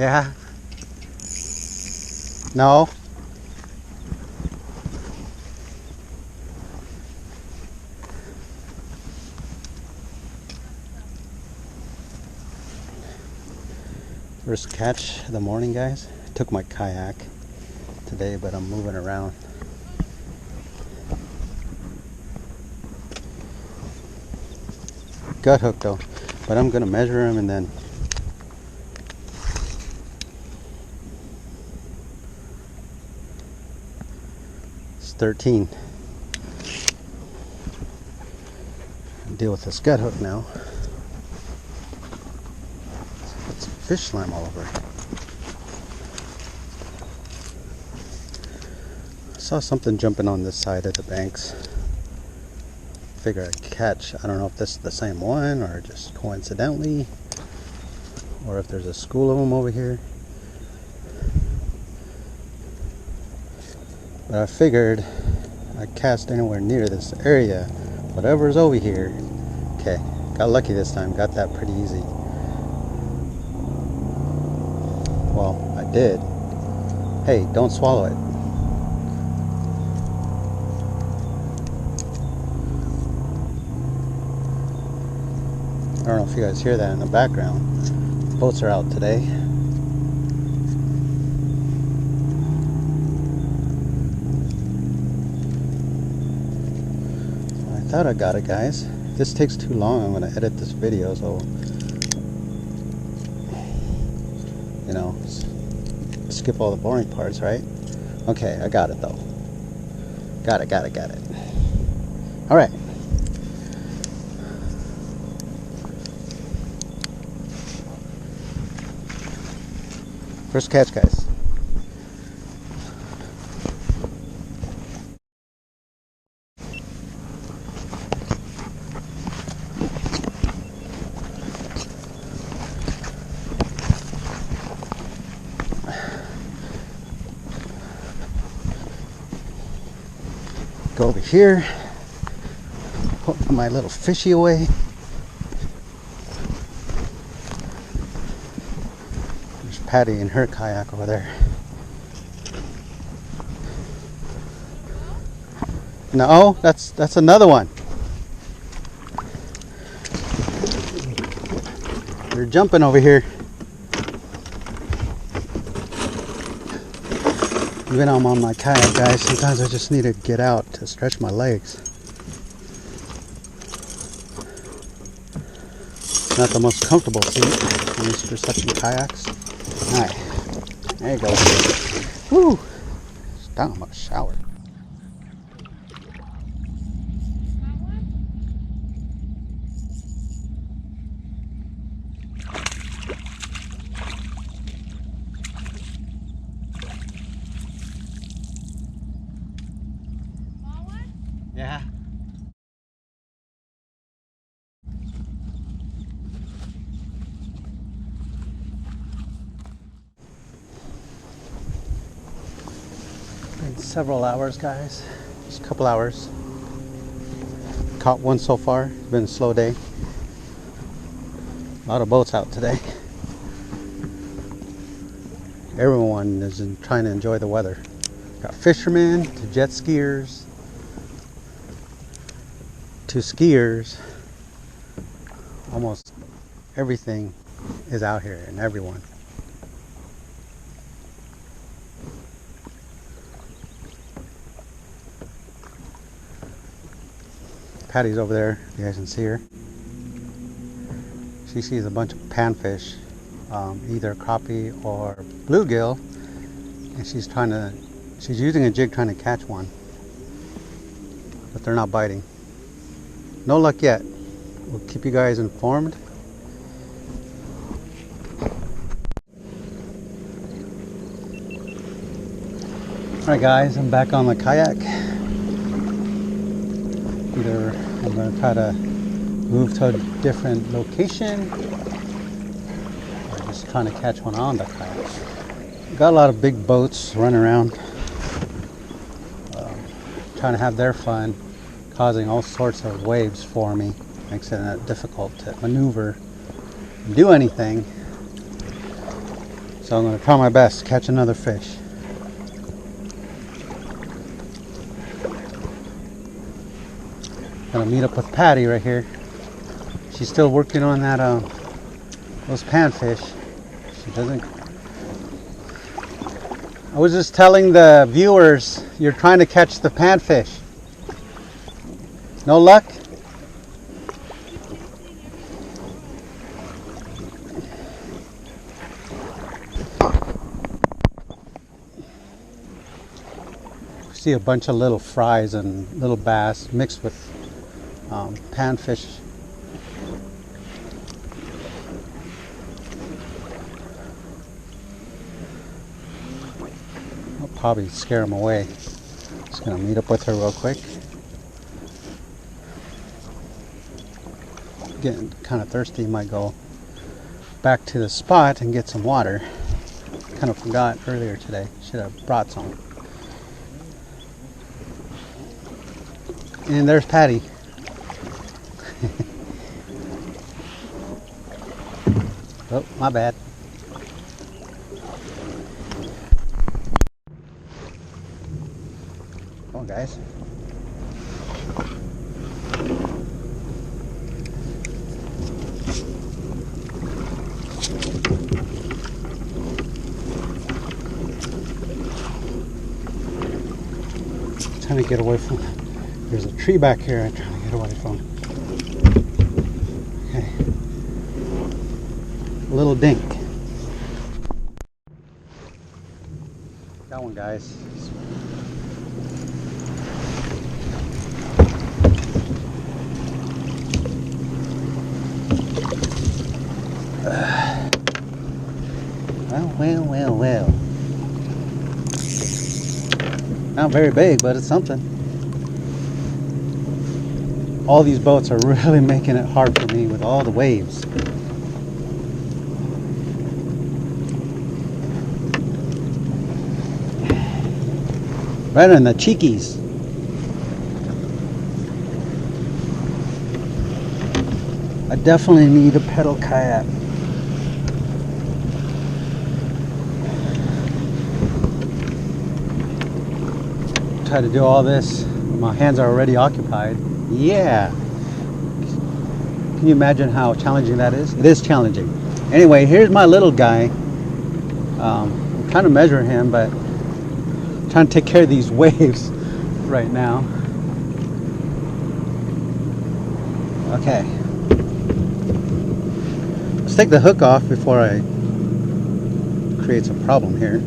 Yeah. No. First catch of the morning, guys. I took my kayak today, but I'm moving around. Gut hook though, but I'm gonna measure him and then it's 13. Deal with this gut hook now. It's fish slime all over. I saw something jumping on this side of the banks. Figure I'd catch. I don't know if this is the same one or just coincidentally, or if there's a school of them over here. But I figured I'd cast anywhere near this area. Whatever's over here. Okay, got lucky this time. Got that pretty easy. Well, I did. Hey, don't swallow it. I don't know if you guys hear that in the background. Boats are out today. I thought I got it, guys. If this takes too long, I'm going to edit this video, so you know, skip all the boring parts, right? Okay, I got it though. Got it. All right. First catch, guys. Go over here. Put my little fishy away. Patty and her kayak over there. No, that's another one. They're jumping over here. Even though I'm on my kayak, guys, sometimes I just need to get out to stretch my legs. Not the most comfortable seat in these perception kayaks. Alright, there you go. Woo! Just down about a shower. Yeah. Been several hours, guys. Just a couple hours. Caught one so far. It's been a slow day. A lot of boats out today. Everyone is trying to enjoy the weather. Got fishermen to jet skiers to skiers. Almost everything is out here and everyone. Patty's over there, you guys can see her. She sees a bunch of panfish, either crappie or bluegill, and she's using a jig trying to catch one, but they're not biting. No luck yet. We'll keep you guys informed. Alright guys, I'm back on the kayak. Either I'm going to try to move to a different location or just trying to catch one on the kayak. Got a lot of big boats running around, trying to have their fun, causing all sorts of waves for me. Makes it difficult to maneuver and do anything. So I'm going to try my best to catch another fish. Gonna meet up with Patty right here. She's still working on that those panfish. She doesn't. I was just telling the viewers you're trying to catch the panfish. No luck? See a bunch of little fries and little bass mixed with panfish. I'll probably scare them away. Just gonna meet up with her real quick. Getting kind of thirsty, might go back to the spot and get some water. Kind of forgot earlier today. Should have brought some. And there's Patty. Oh, my bad. Come on, guys. Trying to get away from. There's a tree back here I'm trying to get away from. Okay. A little dink. Got one, guys. Well. Not very big, but it's something. All these boats are really making it hard for me with all the waves. Right in the cheekies. I definitely need a pedal kayak. Try to do all this. My hands are already occupied. Yeah. Can you imagine how challenging that is? It is challenging. Anyway, here's my little guy. I'm trying to measure him, but I'm trying to take care of these waves right now. Okay. Let's take the hook off before I create some problem here.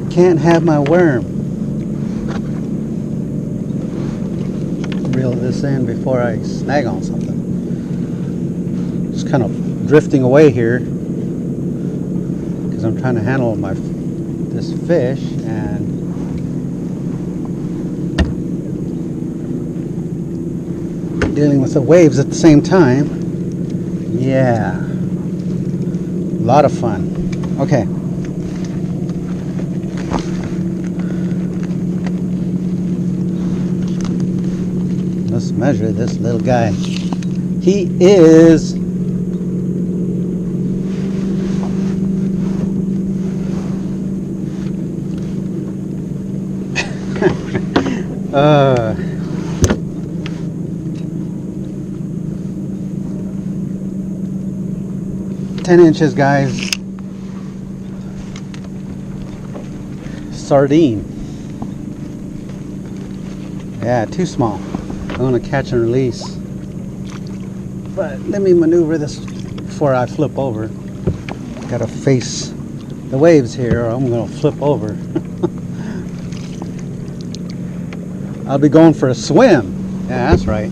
Can't have my worm. Reel this in before I snag on something. Just kind of drifting away here because I'm trying to handle this fish and dealing with the waves at the same time. Yeah, a lot of fun. Okay. Let's measure this little guy. He is uh 10 inches, guys. Sardine. Yeah, too small. I'm going to catch and release. But let me maneuver this before I flip over. Got to face the waves here or I'm going to flip over. I'll be going for a swim. Yeah, that's right.